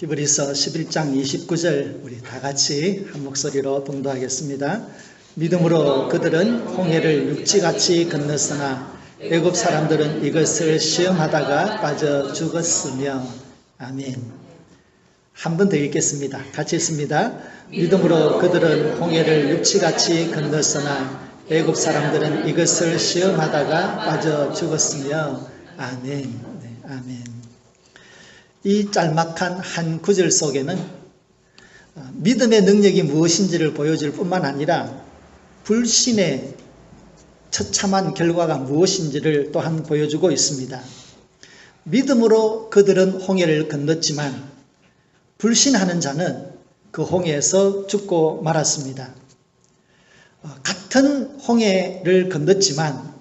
히브리서 11장 29절 우리 다 같이 한 목소리로 봉독하겠습니다. 믿음으로 그들은 홍해를 육지같이 건넜으나 애굽 사람들은 이것을 시험하다가 빠져 죽었으며. 아멘. 한 번 더 읽겠습니다. 같이 읽습니다. 믿음으로 그들은 홍해를 육지같이 건넜으나 애굽 사람들은 이것을 시험하다가 빠져 죽었으며. 아멘. 네, 아멘. 이 짤막한 한 구절 속에는 믿음의 능력이 무엇인지를 보여줄 뿐만 아니라 불신의 처참한 결과가 무엇인지를 또한 보여주고 있습니다. 믿음으로 그들은 홍해를 건넜지만 불신하는 자는 그 홍해에서 죽고 말았습니다. 같은 홍해를 건넜지만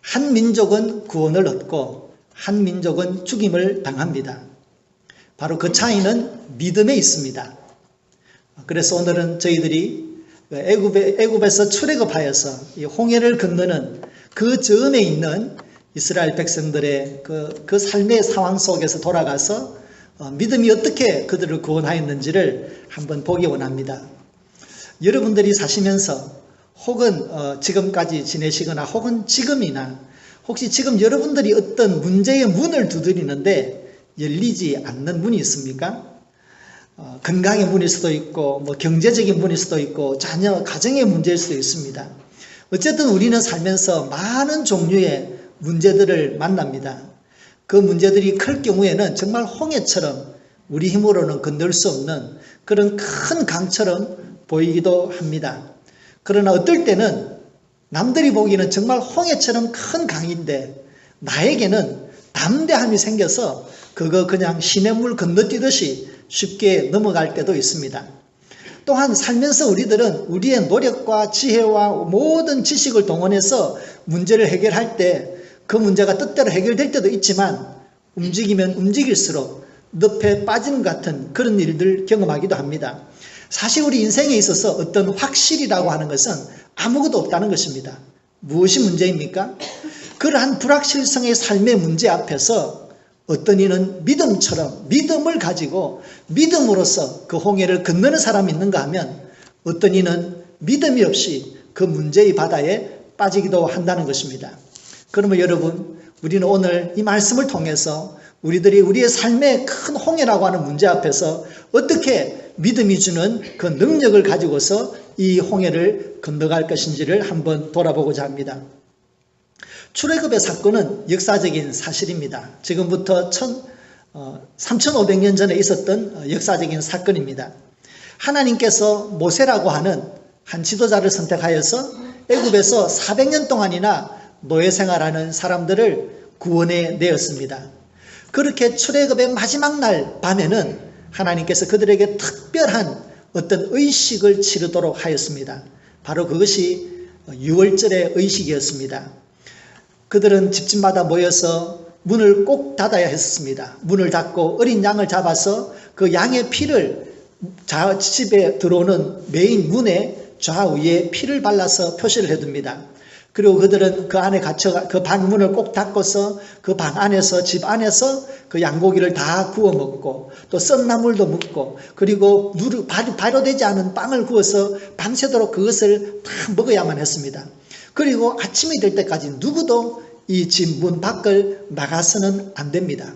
한 민족은 구원을 얻고 한 민족은 죽임을 당합니다. 바로 그 차이는 믿음에 있습니다. 그래서 오늘은 저희들이 애굽에서 출애굽하여서 이 홍해를 건너는 그 전에 있는 이스라엘 백성들의 그 삶의 상황 속에서 돌아가서 믿음이 어떻게 그들을 구원하였는지를 한번 보기 원합니다. 여러분들이 사시면서 혹은 지금까지 지내시거나 혹은 지금이나 혹시 지금 여러분들이 어떤 문제의 문을 두드리는데 열리지 않는 문이 있습니까? 건강의 문일 수도 있고 경제적인 문일 수도 있고 자녀 가정의 문제일 수도 있습니다. 어쨌든 우리는 살면서 많은 종류의 문제들을 만납니다. 그 문제들이 클 경우에는 정말 홍해처럼 우리 힘으로는 건널 수 없는 그런 큰 강처럼 보이기도 합니다. 그러나 어떨 때는 남들이 보기에는 정말 홍해처럼 큰 강인데 나에게는 담대함이 생겨서 그거 그냥 시냇물 건너뛰듯이 쉽게 넘어갈 때도 있습니다. 또한 살면서 우리들은 우리의 노력과 지혜와 모든 지식을 동원해서 문제를 해결할 때 그 문제가 뜻대로 해결될 때도 있지만 움직이면 움직일수록 늪에 빠지는 같은 그런 일들 경험하기도 합니다. 사실 우리 인생에 있어서 어떤 확실이라고 하는 것은 아무것도 없다는 것입니다. 무엇이 문제입니까? 그러한 불확실성의 삶의 문제 앞에서 어떤 이는 믿음처럼 믿음을 가지고 믿음으로써 그 홍해를 건너는 사람이 있는가 하면 어떤 이는 믿음이 없이 그 문제의 바다에 빠지기도 한다는 것입니다. 그러면 여러분, 우리는 오늘 이 말씀을 통해서 우리들이 우리의 삶의 큰 홍해라고 하는 문제 앞에서 어떻게 믿음이 주는 그 능력을 가지고서 이 홍해를 건너갈 것인지를 한번 돌아보고자 합니다. 출애굽의 사건은 역사적인 사실입니다. 지금부터 3500년 전에 있었던 역사적인 사건입니다. 하나님께서 모세라고 하는 한 지도자를 선택하여서 애굽에서 400년 동안이나 노예 생활하는 사람들을 구원해 내었습니다. 그렇게 출애굽의 마지막 날 밤에는 하나님께서 그들에게 특별한 어떤 의식을 치르도록 하였습니다. 바로 그것이 유월절의 의식이었습니다. 그들은 집집마다 모여서 문을 꼭 닫아야 했습니다. 문을 닫고 어린 양을 잡아서 그 양의 피를 집에 들어오는 메인 문의 좌우에 피를 발라서 표시를 해둡니다. 그리고 그들은 그 안에 갇혀 그 방문을 꼭 닫고서 그 방 안에서 집 안에서 그 양고기를 다 구워 먹고 또 썬나물도 먹고 그리고 발효되지 않은 빵을 구워서 밤새도록 그것을 다 먹어야만 했습니다. 그리고 아침이 될 때까지 누구도 이 집 문 밖을 나가서는 안 됩니다.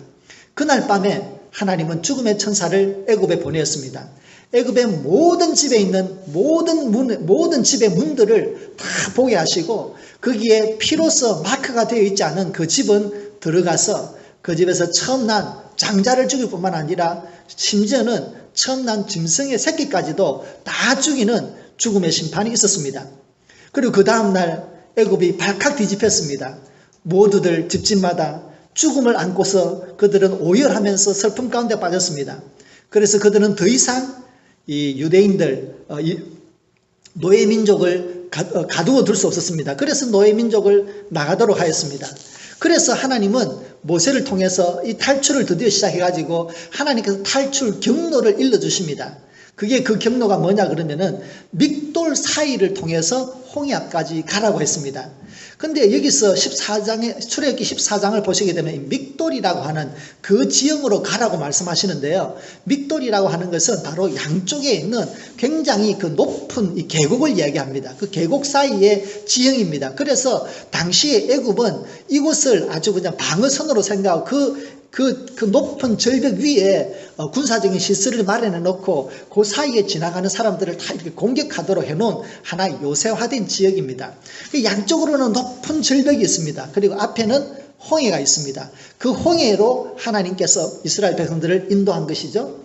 그날 밤에 하나님은 죽음의 천사를 애굽에 보내었습니다. 애굽의 모든 집에 있는 모든 집의 문들을 다 보게 하시고 거기에 피로써 마크가 되어 있지 않은 그 집은 들어가서 그 집에서 처음 난 장자를 죽일 뿐만 아니라 심지어는 처음 난 짐승의 새끼까지도 다 죽이는 죽음의 심판이 있었습니다. 그리고 그 다음날 애굽이 발칵 뒤집혔습니다. 모두들 집집마다 죽음을 안고서 그들은 오열하면서 슬픔 가운데 빠졌습니다. 그래서 그들은 더 이상 이 유대인들, 노예 민족을 가두어 둘 수 없었습니다. 그래서 노예 민족을 나가도록 하였습니다. 그래서 하나님은 모세를 통해서 이 탈출을 드디어 시작해가지고 하나님께서 탈출 경로를 일러주십니다. 그게 그 경로가 뭐냐 그러면은 믹돌 사이를 통해서 홍해 앞까지 가라고 했습니다. 근데 여기서 14장에 출애굽기 14장을 보시게 되면 이 믹돌이라고 하는 그 지형으로 가라고 말씀하시는데요. 믹돌이라고 하는 것은 바로 양쪽에 있는 굉장히 그 높은 이 계곡을 이야기합니다. 그 계곡 사이의 지형입니다. 그래서 당시에 애굽은 이곳을 아주 그냥 방어선으로 생각하고 그 높은 절벽 위에 군사적인 시설을 마련해 놓고 그 사이에 지나가는 사람들을 다 이렇게 공격하도록 해놓은 하나의 요새화된 지역입니다. 양쪽으로는 높은 절벽이 있습니다. 그리고 앞에는 홍해가 있습니다. 그 홍해로 하나님께서 이스라엘 백성들을 인도한 것이죠.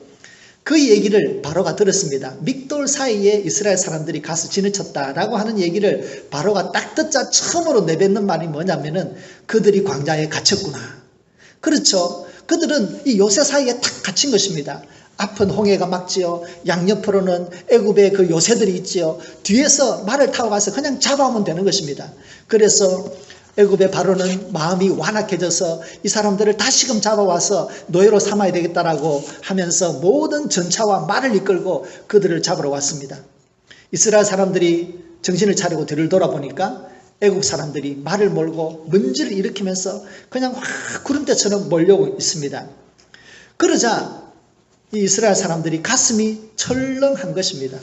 그 얘기를 바로가 들었습니다. 믹돌 사이에 이스라엘 사람들이 가서 진을 쳤다라고 하는 얘기를 바로가 딱 듣자 처음으로 내뱉는 말이 뭐냐면은 그들이 광야에 갇혔구나. 그렇죠. 그들은 이 요새 사이에 탁 갇힌 것입니다. 앞은 홍해가 막지요. 양옆으로는 애굽의 그 요새들이 있지요. 뒤에서 말을 타고 가서 그냥 잡아오면 되는 것입니다. 그래서 애굽의 바로는 마음이 완악해져서 이 사람들을 다시금 잡아와서 노예로 삼아야 되겠다라고 하면서 모든 전차와 말을 이끌고 그들을 잡으러 왔습니다. 이스라엘 사람들이 정신을 차리고 뒤를 돌아보니까 애국 사람들이 말을 몰고 먼지를 일으키면서 그냥 확 구름대처럼 몰려오고 있습니다. 그러자 이 이스라엘 사람들이 가슴이 철렁한 것입니다.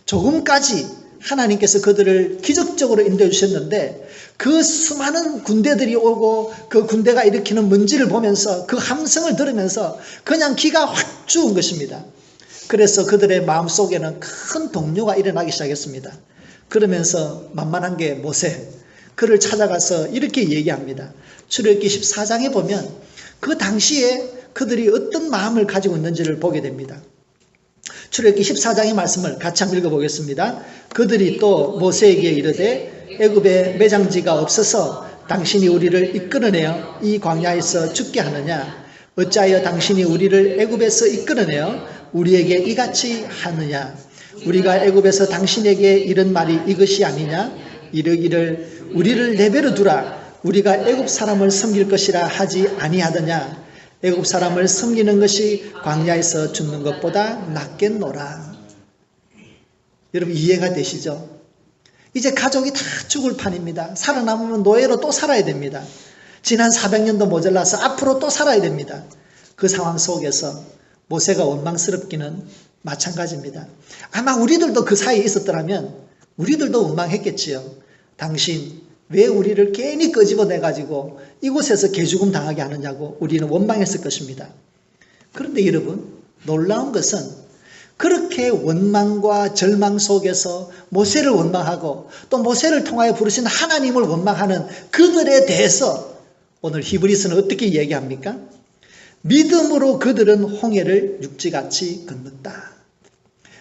조금까지 하나님께서 그들을 기적적으로 인도해 주셨는데 그 수많은 군대들이 오고 그 군대가 일으키는 먼지를 보면서 그 함성을 들으면서 그냥 기가 확 죽은 것입니다. 그래서 그들의 마음속에는 큰 동요가 일어나기 시작했습니다. 그러면서 만만한 게 모세, 그를 찾아가서 이렇게 얘기합니다. 출애굽기 14장에 보면 그 당시에 그들이 어떤 마음을 가지고 있는지를 보게 됩니다. 출애굽기 14장의 말씀을 같이 한번 읽어보겠습니다. 그들이 또 모세에게 이르되 애굽에 매장지가 없어서 당신이 우리를 이끌어내어 이 광야에서 죽게 하느냐? 어찌하여 당신이 우리를 애굽에서 이끌어내어 우리에게 이같이 하느냐? 우리가 애굽에서 당신에게 이런 말이 이것이 아니냐? 이르기를 우리를 내버려 두라. 우리가 애굽 사람을 섬길 것이라 하지 아니하더냐? 애굽 사람을 섬기는 것이 광야에서 죽는 것보다 낫겠노라. 여러분 이해가 되시죠? 이제 가족이 다 죽을 판입니다. 살아남으면 노예로 또 살아야 됩니다. 지난 400년도 모자라서 앞으로 또 살아야 됩니다. 그 상황 속에서 모세가 원망스럽기는 마찬가지입니다. 아마 우리들도 그 사이에 있었더라면 우리들도 원망했겠지요. 당신 왜 우리를 괜히 끄집어내가지고 이곳에서 개죽음 당하게 하느냐고 우리는 원망했을 것입니다. 그런데 여러분 놀라운 것은 그렇게 원망과 절망 속에서 모세를 원망하고 또 모세를 통하여 부르신 하나님을 원망하는 그들에 대해서 오늘 히브리서는 어떻게 얘기합니까? 믿음으로 그들은 홍해를 육지같이 건넜다.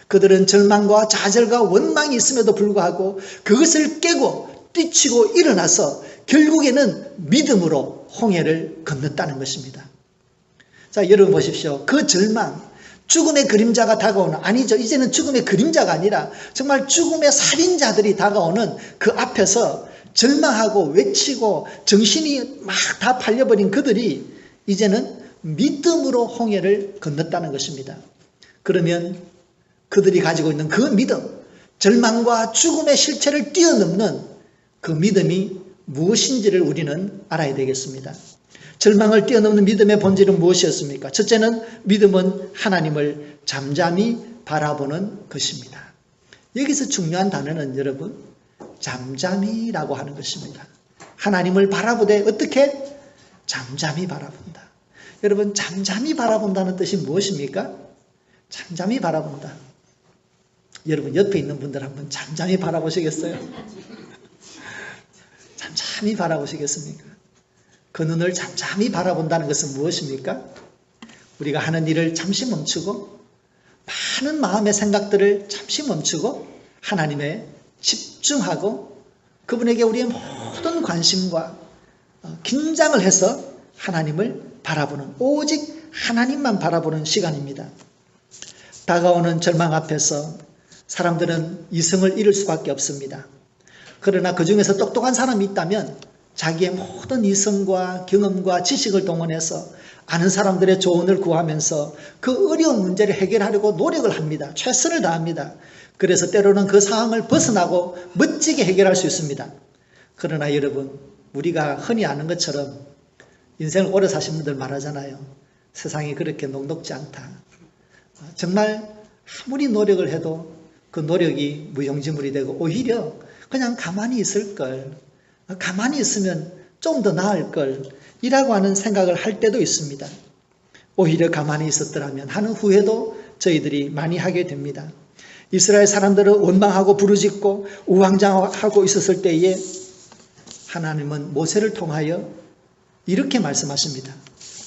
그들은 절망과 좌절과 원망이 있음에도 불구하고 그것을 깨고 뛰치고 일어나서 결국에는 믿음으로 홍해를 건넜다는 것입니다. 자, 여러분 보십시오. 그 절망, 죽음의 그림자가 다가오는, 아니죠. 이제는 죽음의 그림자가 아니라 정말 죽음의 살인자들이 다가오는 그 앞에서 절망하고 외치고 정신이 막 다 팔려버린 그들이 이제는 믿음으로 홍해를 건넜다는 것입니다. 그러면 그들이 가지고 있는 그 믿음, 절망과 죽음의 실체를 뛰어넘는 그 믿음이 무엇인지를 우리는 알아야 되겠습니다. 절망을 뛰어넘는 믿음의 본질은 무엇이었습니까? 첫째는 믿음은 하나님을 잠잠히 바라보는 것입니다. 여기서 중요한 단어는 여러분 잠잠히라고 하는 것입니다. 하나님을 바라보되 어떻게? 잠잠히 바라본다. 여러분 잠잠히 바라본다는 뜻이 무엇입니까? 잠잠히 바라본다. 여러분 옆에 있는 분들 한번 잠잠히 바라보시겠어요? 잠잠히 바라보시겠습니까? 그 눈을 잠잠히 바라본다는 것은 무엇입니까? 우리가 하는 일을 잠시 멈추고 많은 마음의 생각들을 잠시 멈추고 하나님에 집중하고 그분에게 우리의 모든 관심과 긴장을 해서 하나님을 바라보는, 오직 하나님만 바라보는 시간입니다. 다가오는 절망 앞에서 사람들은 이성을 잃을 수밖에 없습니다. 그러나 그 중에서 똑똑한 사람이 있다면 자기의 모든 이성과 경험과 지식을 동원해서 아는 사람들의 조언을 구하면서 그 어려운 문제를 해결하려고 노력을 합니다. 최선을 다합니다. 그래서 때로는 그 상황을 벗어나고 멋지게 해결할 수 있습니다. 그러나 여러분, 우리가 흔히 아는 것처럼 인생을 오래 사신 분들 말하잖아요. 세상이 그렇게 녹록지 않다. 정말 아무리 노력을 해도 그 노력이 무용지물이 되고 오히려 그냥 가만히 있을 걸, 가만히 있으면 좀 더 나을 걸 이라고 하는 생각을 할 때도 있습니다. 오히려 가만히 있었더라면 하는 후회도 저희들이 많이 하게 됩니다. 이스라엘 사람들은 원망하고 부르짖고 우왕좌왕하고 있었을 때에 하나님은 모세를 통하여 이렇게 말씀하십니다.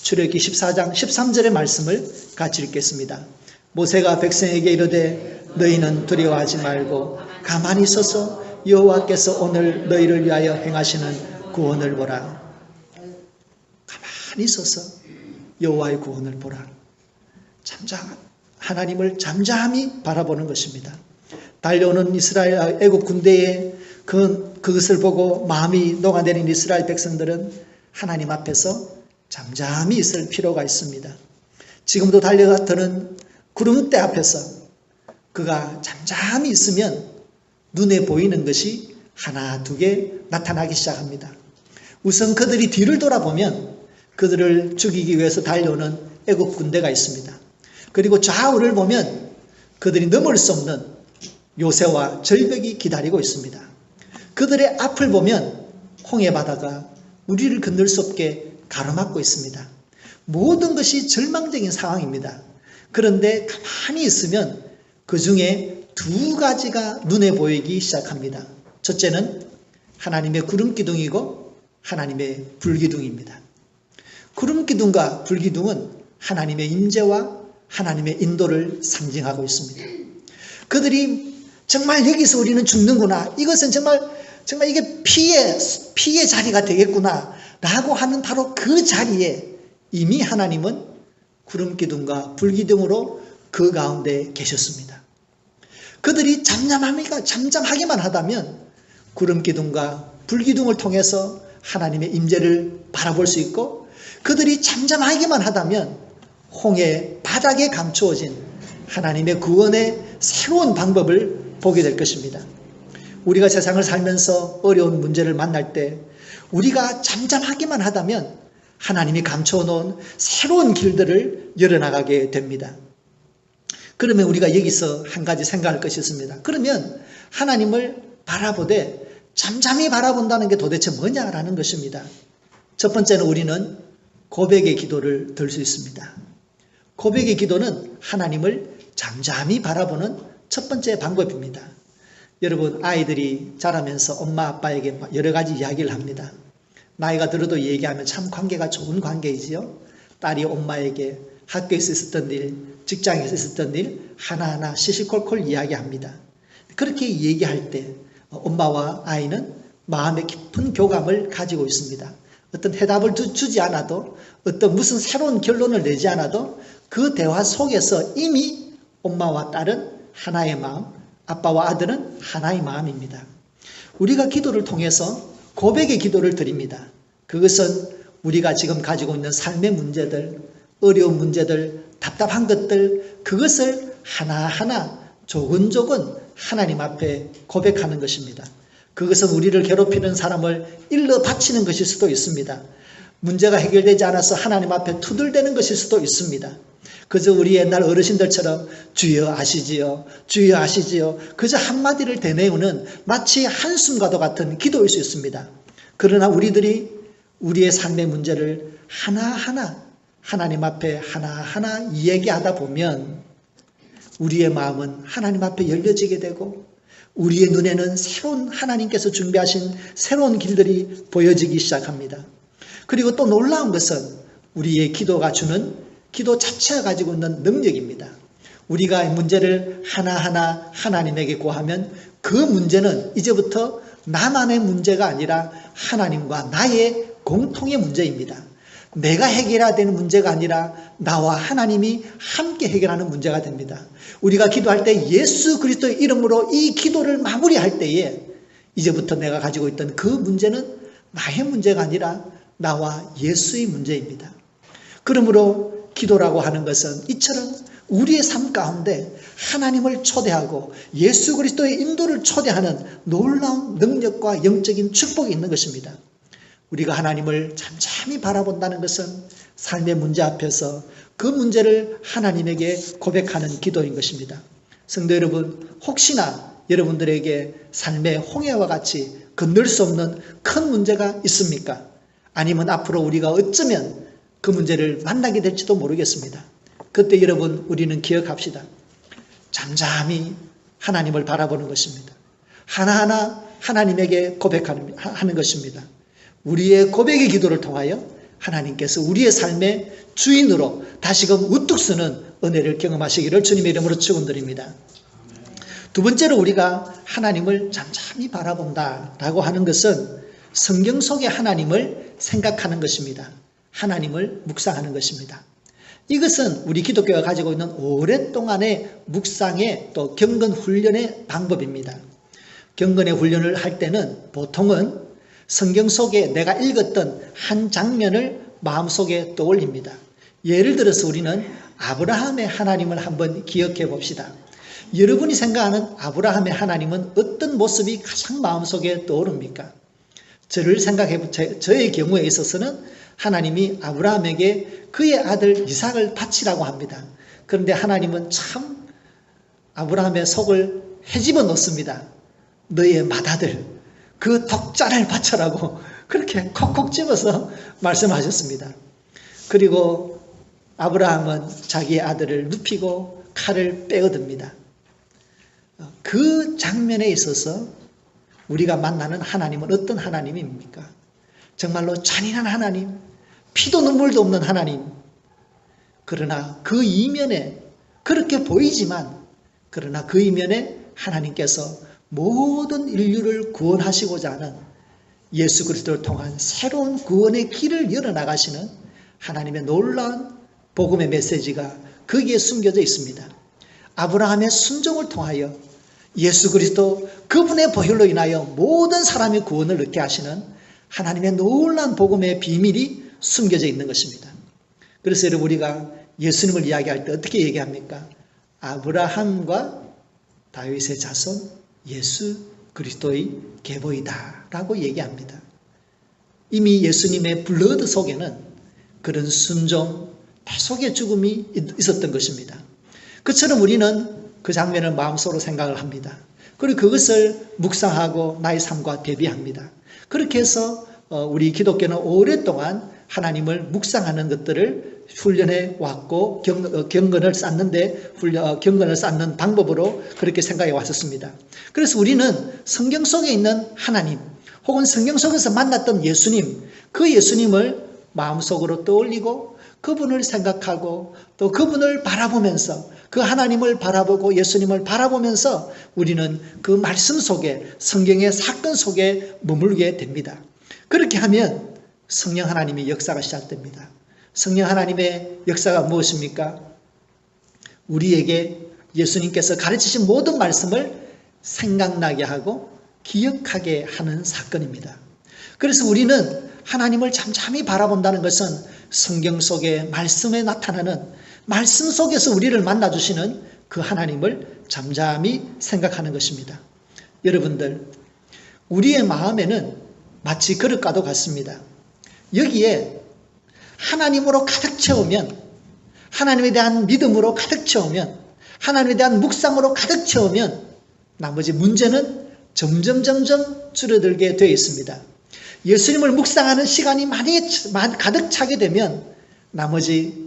출애굽기 14장 13절의 말씀을 같이 읽겠습니다. 모세가 백성에게 이르되 너희는 두려워하지 말고 가만히 있어서 여호와께서 오늘 너희를 위하여 행하시는 구원을 보라. 가만히 있어서 여호와의 구원을 보라. 하나님을 잠잠히 바라보는 것입니다. 달려오는 이스라엘 애국 군대의 그것을 보고 마음이 녹아내린 이스라엘 백성들은 하나님 앞에서 잠잠히 있을 필요가 있습니다. 지금도 달려가는 구름대 앞에서 그가 잠잠히 있으면 눈에 보이는 것이 하나 두 개 나타나기 시작합니다. 우선 그들이 뒤를 돌아보면 그들을 죽이기 위해서 달려오는 애국 군대가 있습니다. 그리고 좌우를 보면 그들이 넘을 수 없는 요새와 절벽이 기다리고 있습니다. 그들의 앞을 보면 홍해 바다가 우리를 건널 수 없게 가로막고 있습니다. 모든 것이 절망적인 상황입니다. 그런데 가만히 있으면 그 중에 두 가지가 눈에 보이기 시작합니다. 첫째는 하나님의 구름기둥이고 하나님의 불기둥입니다. 구름기둥과 불기둥은 하나님의 임재와 하나님의 인도를 상징하고 있습니다. 그들이 정말 여기서 우리는 죽는구나. 이것은 정말 이게 피의 자리가 되겠구나. 라고 하는 바로 그 자리에 이미 하나님은 구름기둥과 불기둥으로 그 가운데 계셨습니다. 그들이 잠잠하기만 하다면 구름기둥과 불기둥을 통해서 하나님의 임재를 바라볼 수 있고 그들이 잠잠하기만 하다면 홍해 바닥에 감추어진 하나님의 구원의 새로운 방법을 보게 될 것입니다. 우리가 세상을 살면서 어려운 문제를 만날 때 우리가 잠잠하기만 하다면 하나님이 감춰 놓은 새로운 길들을 열어나가게 됩니다. 그러면 우리가 여기서 한 가지 생각할 것이 있습니다. 그러면 하나님을 바라보되 잠잠히 바라본다는 게 도대체 뭐냐라는 것입니다. 첫 번째는 우리는 고백의 기도를 들 수 있습니다. 고백의 기도는 하나님을 잠잠히 바라보는 첫 번째 방법입니다. 여러분, 아이들이 자라면서 엄마 아빠에게 여러 가지 이야기를 합니다. 나이가 들어도 얘기하면 참 관계가 좋은 관계이지요. 딸이 엄마에게 학교에서 있었던 일, 직장에서 있었던 일 하나하나 시시콜콜 이야기합니다. 그렇게 얘기할 때 엄마와 아이는 마음의 깊은 교감을 가지고 있습니다. 어떤 해답을 주지 않아도 어떤 무슨 새로운 결론을 내지 않아도 그 대화 속에서 이미 엄마와 딸은 하나의 마음, 아빠와 아들은 하나의 마음입니다. 우리가 기도를 통해서 고백의 기도를 드립니다. 그것은 우리가 지금 가지고 있는 삶의 문제들, 어려운 문제들, 답답한 것들, 그것을 하나하나 조근조근 하나님 앞에 고백하는 것입니다. 그것은 우리를 괴롭히는 사람을 일러 바치는 것일 수도 있습니다. 문제가 해결되지 않아서 하나님 앞에 투덜대는 것일 수도 있습니다. 그저 우리 옛날 어르신들처럼 주여 아시지요, 주여 아시지요, 그저 한마디를 되뇌우는 마치 한숨과도 같은 기도일 수 있습니다. 그러나 우리들이 우리의 삶의 문제를 하나하나 하나님 앞에 하나하나 얘기하다 보면 우리의 마음은 하나님 앞에 열려지게 되고 우리의 눈에는 새로운 하나님께서 준비하신 새로운 길들이 보여지기 시작합니다. 그리고 또 놀라운 것은 우리의 기도가 주는 기도 자체가 가지고 있는 능력입니다. 우리가 문제를 하나하나 하나님에게 구하면 그 문제는 이제부터 나만의 문제가 아니라 하나님과 나의 공통의 문제입니다. 내가 해결해야 되는 문제가 아니라 나와 하나님이 함께 해결하는 문제가 됩니다. 우리가 기도할 때 예수 그리스도의 이름으로 이 기도를 마무리할 때에 이제부터 내가 가지고 있던 그 문제는 나의 문제가 아니라 나와 예수의 문제입니다. 그러므로 기도라고 하는 것은 이처럼 우리의 삶 가운데 하나님을 초대하고 예수 그리스도의 인도를 초대하는 놀라운 능력과 영적인 축복이 있는 것입니다. 우리가 하나님을 잠잠히 바라본다는 것은 삶의 문제 앞에서 그 문제를 하나님에게 고백하는 기도인 것입니다. 성도 여러분, 혹시나 여러분들에게 삶의 홍해와 같이 건널 수 없는 큰 문제가 있습니까? 아니면 앞으로 우리가 어쩌면 그 문제를 만나게 될지도 모르겠습니다. 그때 여러분, 우리는 기억합시다. 잠잠히 하나님을 바라보는 것입니다. 하나하나 하나님에게 고백하는 것입니다. 우리의 고백의 기도를 통하여 하나님께서 우리의 삶의 주인으로 다시금 우뚝 서는 은혜를 경험하시기를 주님의 이름으로 축원드립니다. 두 번째로 우리가 하나님을 잠잠히 바라본다라고 하는 것은 성경 속의 하나님을 생각하는 것입니다. 하나님을 묵상하는 것입니다. 이것은 우리 기독교가 가지고 있는 오랫동안의 묵상의 또 경건 훈련의 방법입니다. 경건의 훈련을 할 때는 보통은 성경 속에 내가 읽었던 한 장면을 마음속에 떠올립니다. 예를 들어서 우리는 아브라함의 하나님을 한번 기억해 봅시다. 여러분이 생각하는 아브라함의 하나님은 어떤 모습이 가장 마음속에 떠오릅니까? 저의 경우에 있어서는 하나님이 아브라함에게 그의 아들 이삭을 바치라고 합니다. 그런데 하나님은 참 아브라함의 속을 헤집어 놓습니다. 너의 맏아들, 그 독자를 바쳐라고 그렇게 콕콕 집어서 말씀하셨습니다. 그리고 아브라함은 자기의 아들을 눕히고 칼을 빼어듭니다. 그 장면에 있어서 우리가 만나는 하나님은 어떤 하나님입니까? 정말로 잔인한 하나님, 피도 눈물도 없는 하나님. 그러나 그 이면에 그렇게 보이지만 그러나 그 이면에 하나님께서 모든 인류를 구원하시고자 하는 예수 그리스도를 통한 새로운 구원의 길을 열어나가시는 하나님의 놀라운 복음의 메시지가 거기에 숨겨져 있습니다. 아브라함의 순종을 통하여 예수 그리스도 그분의 보혈로 인하여 모든 사람의 구원을 얻게 하시는 하나님의 놀라운 복음의 비밀이 숨겨져 있는 것입니다. 그래서 여러분, 우리가 예수님을 이야기할 때 어떻게 얘기합니까? 아브라함과 다윗의 자손 예수 그리스도의 계보이다 라고 얘기합니다. 이미 예수님의 블러드 속에는 그런 순종, 대속의 죽음이 있었던 것입니다. 그처럼 우리는 그 장면을 마음속으로 생각을 합니다. 그리고 그것을 묵상하고 나의 삶과 대비합니다. 그렇게 해서 우리 기독교는 오랫동안 하나님을 묵상하는 것들을 훈련해 왔고 경건을 쌓는 방법으로 그렇게 생각해 왔었습니다. 그래서 우리는 성경 속에 있는 하나님 혹은 성경 속에서 만났던 예수님, 그 예수님을 마음속으로 떠올리고 그분을 생각하고 또 그분을 바라보면서 그 하나님을 바라보고 예수님을 바라보면서 우리는 그 말씀 속에 성경의 사건 속에 머물게 됩니다. 그렇게 하면 성령 하나님의 역사가 시작됩니다. 성령 하나님의 역사가 무엇입니까? 우리에게 예수님께서 가르치신 모든 말씀을 생각나게 하고 기억하게 하는 사건입니다. 그래서 우리는 하나님을 잠잠히 바라본다는 것은 성경 속의 말씀에 나타나는 말씀 속에서 우리를 만나주시는 그 하나님을 잠잠히 생각하는 것입니다. 여러분들, 우리의 마음에는 마치 그릇과도 같습니다. 여기에 하나님으로 가득 채우면, 하나님에 대한 믿음으로 가득 채우면, 하나님에 대한 묵상으로 가득 채우면 나머지 문제는 점점 줄어들게 되어 있습니다. 예수님을 묵상하는 시간이 많이 가득 차게 되면 나머지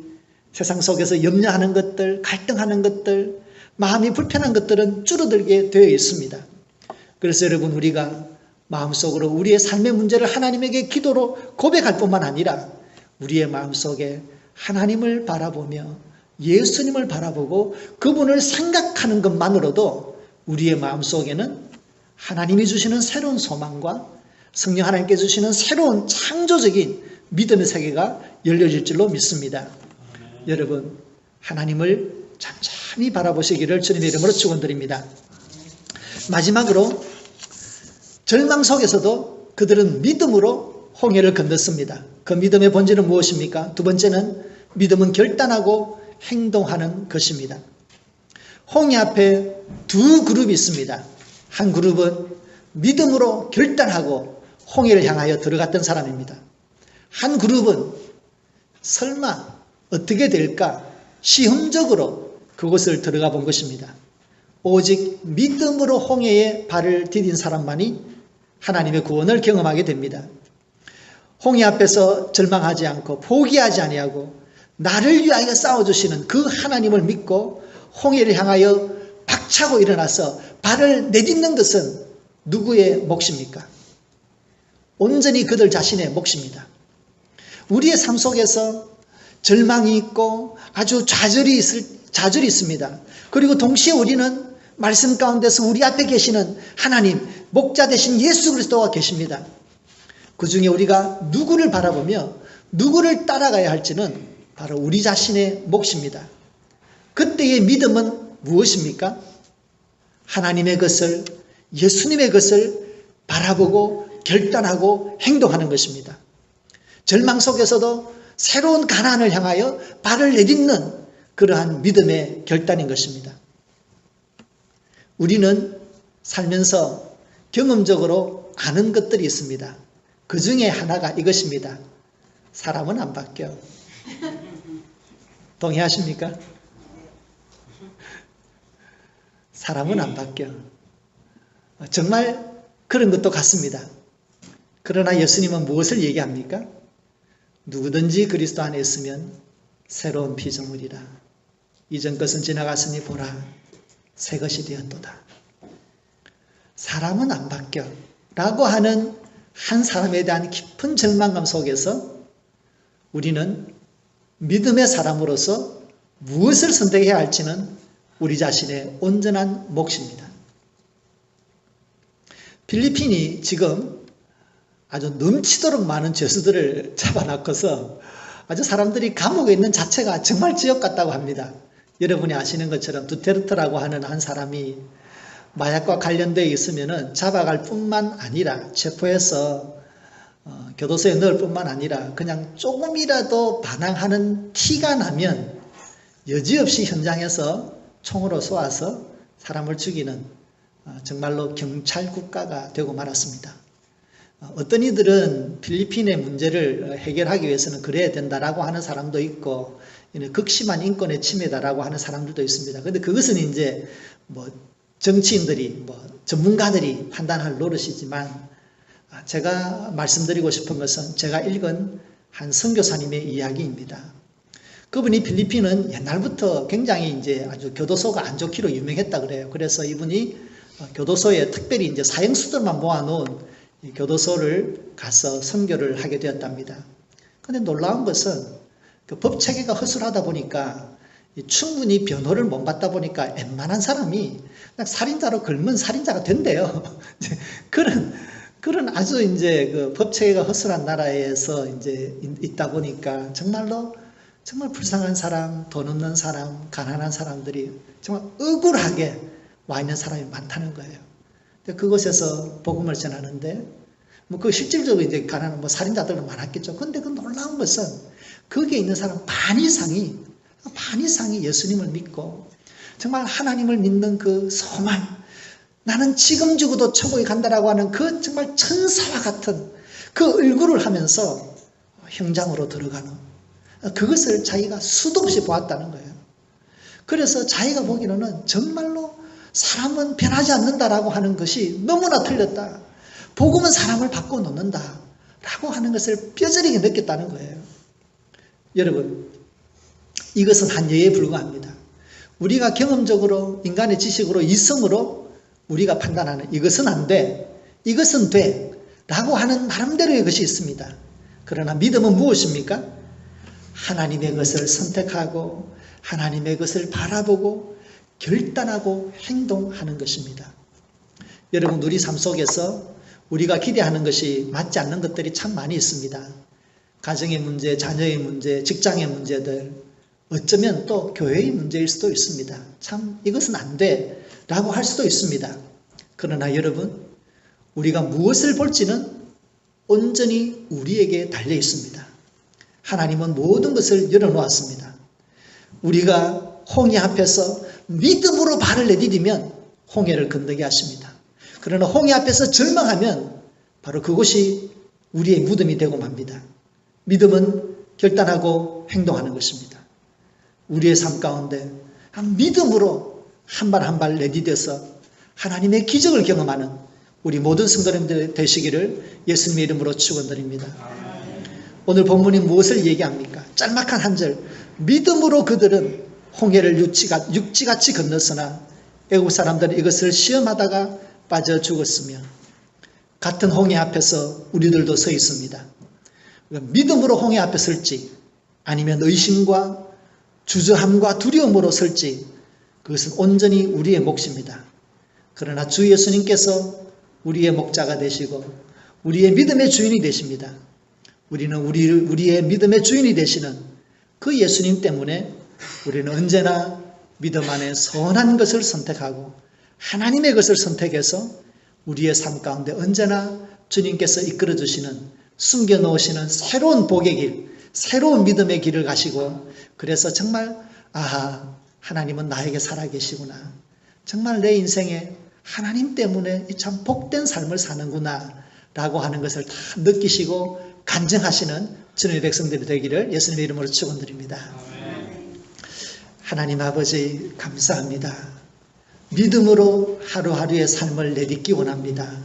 세상 속에서 염려하는 것들, 갈등하는 것들, 마음이 불편한 것들은 줄어들게 되어 있습니다. 그래서 여러분, 우리가 마음속으로 우리의 삶의 문제를 하나님에게 기도로 고백할 뿐만 아니라 우리의 마음속에 하나님을 바라보며 예수님을 바라보고 그분을 생각하는 것만으로도 우리의 마음속에는 하나님이 주시는 새로운 소망과 성령 하나님께 주시는 새로운 창조적인 믿음의 세계가 열려질 줄로 믿습니다. 여러분, 하나님을 잠잠히 바라보시기를 주님의 이름으로 축원드립니다. 마지막으로 절망 속에서도 그들은 믿음으로 홍해를 건넜습니다. 그 믿음의 본질은 무엇입니까? 두 번째는 믿음은 결단하고 행동하는 것입니다. 홍해 앞에 두 그룹이 있습니다. 한 그룹은 믿음으로 결단하고 홍해를 향하여 들어갔던 사람입니다. 한 그룹은 설마 어떻게 될까 시험적으로 그곳을 들어가 본 것입니다. 오직 믿음으로 홍해에 발을 디딘 사람만이 하나님의 구원을 경험하게 됩니다. 홍해 앞에서 절망하지 않고 포기하지 아니하고 나를 위하여 싸워주시는 그 하나님을 믿고 홍해를 향하여 박차고 일어나서 발을 내딛는 것은 누구의 몫입니까? 온전히 그들 자신의 몫입니다. 우리의 삶 속에서 절망이 있고 아주 좌절이 있습니다. 그리고 동시에 우리는 말씀 가운데서 우리 앞에 계시는 하나님, 목자 되신 예수 그리스도가 계십니다. 그 중에 우리가 누구를 바라보며 누구를 따라가야 할지는 바로 우리 자신의 몫입니다. 그때의 믿음은 무엇입니까? 하나님의 것을, 예수님의 것을 바라보고 결단하고 행동하는 것입니다. 절망 속에서도 새로운 가난을 향하여 발을 내딛는 그러한 믿음의 결단인 것입니다. 우리는 살면서 경험적으로 아는 것들이 있습니다. 그 중에 하나가 이것입니다. 사람은 안 바뀌어. 동의하십니까? 사람은 안 바뀌어. 정말 그런 것도 같습니다. 그러나 예수님은 무엇을 얘기합니까? 누구든지 그리스도 안에 있으면 새로운 피조물이라. 이전 것은 지나갔으니 보라, 새 것이 되었도다. 사람은 안 바뀌어 라고 하는 한 사람에 대한 깊은 절망감 속에서 우리는 믿음의 사람으로서 무엇을 선택해야 할지는 우리 자신의 온전한 몫입니다. 필리핀이 지금 아주 넘치도록 많은 죄수들을 잡아놓고서 아주 사람들이 감옥에 있는 자체가 정말 지옥 같다고 합니다. 여러분이 아시는 것처럼 두테르테라고 하는 한 사람이 마약과 관련되어 있으면 잡아갈 뿐만 아니라 체포해서 교도소에 넣을 뿐만 아니라 그냥 조금이라도 반항하는 티가 나면 여지없이 현장에서 총으로 쏘아서 사람을 죽이는 정말로 경찰 국가가 되고 말았습니다. 어떤 이들은 필리핀의 문제를 해결하기 위해서는 그래야 된다라고 하는 사람도 있고 극심한 인권의 침해다라고 하는 사람들도 있습니다. 그런데 그것은 이제 정치인들이 전문가들이 판단할 노릇이지만 제가 말씀드리고 싶은 것은 제가 읽은 한 선교사님의 이야기입니다. 그분이 필리핀은 옛날부터 굉장히 이제 아주 교도소가 안 좋기로 유명했다 그래요. 그래서 이분이 교도소에 특별히 이제 사형수들만 모아놓은 교도소를 가서 선교를 하게 되었답니다. 그런데 놀라운 것은 그 법 체계가 허술하다 보니까 충분히 변호를 못 받다 보니까 웬만한 사람이 그냥 살인자로 걸면 살인자가 된대요. 그런 아주 이제 그 법 체계가 허술한 나라에서 이제 있다 보니까 정말 불쌍한 사람, 돈 없는 사람, 가난한 사람들이 정말 억울하게 와 있는 사람이 많다는 거예요. 그곳에서 복음을 전하는데, 그 실질적으로 이제 가난한 살인자들도 많았겠죠. 근데 그 놀라운 것은 거기에 있는 사람 반 이상이 예수님을 믿고 정말 하나님을 믿는 그 소망, 나는 지금 죽어도 천국에 간다라고 하는 그 정말 천사와 같은 그 얼굴을 하면서 형장으로 들어가는 그것을 자기가 수도 없이 보았다는 거예요. 그래서 자기가 보기로는 정말로 사람은 변하지 않는다라고 하는 것이 너무나 틀렸다. 복음은 사람을 바꿔놓는다 라고 하는 것을 뼈저리게 느꼈다는 거예요. 여러분, 이것은 한 예에 불과합니다. 우리가 경험적으로 인간의 지식으로 이성으로 우리가 판단하는 이것은 안 돼, 이것은 돼 라고 하는 나름대로의 것이 있습니다. 그러나 믿음은 무엇입니까? 하나님의 것을 선택하고 하나님의 것을 바라보고 결단하고 행동하는 것입니다. 여러분, 우리 삶 속에서 우리가 기대하는 것이 맞지 않는 것들이 참 많이 있습니다. 가정의 문제, 자녀의 문제, 직장의 문제들, 어쩌면 또 교회의 문제일 수도 있습니다. 참 이것은 안 돼 라고 할 수도 있습니다. 그러나 여러분, 우리가 무엇을 볼지는 온전히 우리에게 달려 있습니다. 하나님은 모든 것을 열어놓았습니다. 우리가 홍해 앞에서 믿음으로 발을 내디디면 홍해를 건너게 하십니다. 그러나 홍해 앞에서 절망하면 바로 그것이 우리의 무덤이 되고 맙니다. 믿음은 결단하고 행동하는 것입니다. 우리의 삶 가운데 믿음으로 한 발 한 발 내디뎌서 하나님의 기적을 경험하는 우리 모든 성도님들 되시기를 예수님의 이름으로 축원드립니다. 오늘 본문이 무엇을 얘기합니까? 짤막한 한 절. 믿음으로 그들은 홍해를 육지같이 건넜으나 애국 사람들은 이것을 시험하다가 빠져 죽었으며, 같은 홍해 앞에서 우리들도 서 있습니다. 믿음으로 홍해 앞에 설지 아니면 의심과 주저함과 두려움으로 설지 그것은 온전히 우리의 몫입니다. 그러나 주 예수님께서 우리의 목자가 되시고 우리의 믿음의 주인이 되십니다. 우리는 우리의 믿음의 주인이 되시는 그 예수님 때문에 우리는 언제나 믿음 안에 선한 것을 선택하고 하나님의 것을 선택해서 우리의 삶 가운데 언제나 주님께서 이끌어 주시는, 숨겨놓으시는 새로운 복의 길, 새로운 믿음의 길을 가시고, 그래서 정말 하나님은 나에게 살아계시구나, 정말 내 인생에 하나님 때문에 참 복된 삶을 사는구나 라고 하는 것을 다 느끼시고 간증하시는 주님의 백성들이 되기를 예수님의 이름으로 축원드립니다. 하나님 아버지 감사합니다. 믿음으로 하루하루의 삶을 내딛기 원합니다.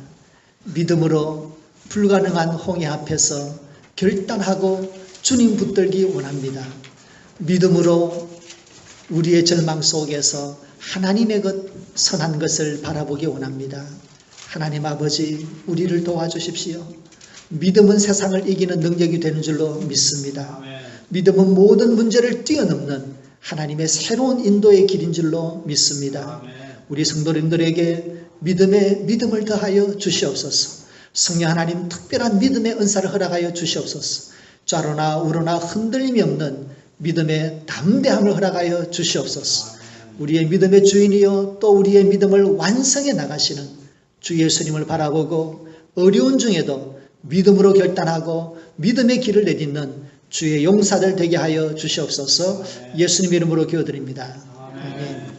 믿음으로 불가능한 홍해 앞에서 결단하고 주님 붙들기 원합니다. 믿음으로 우리의 절망 속에서 하나님의 것, 선한 것을 바라보기 원합니다. 하나님 아버지, 우리를 도와주십시오. 믿음은 세상을 이기는 능력이 되는 줄로 믿습니다. 믿음은 모든 문제를 뛰어넘는 하나님의 새로운 인도의 길인 줄로 믿습니다. 우리 성도님들에게 믿음을 더하여 주시옵소서. 성령 하나님 특별한 믿음의 은사를 허락하여 주시옵소서. 좌로나 우로나 흔들림이 없는 믿음의 담대함을 허락하여 주시옵소서. 우리의 믿음의 주인이요 또 우리의 믿음을 완성해 나가시는 주 예수님을 바라보고 어려운 중에도 믿음으로 결단하고 믿음의 길을 내딛는 주의 용사들 되게 하여 주시옵소서. 예수님 이름으로 기도드립니다. 아멘.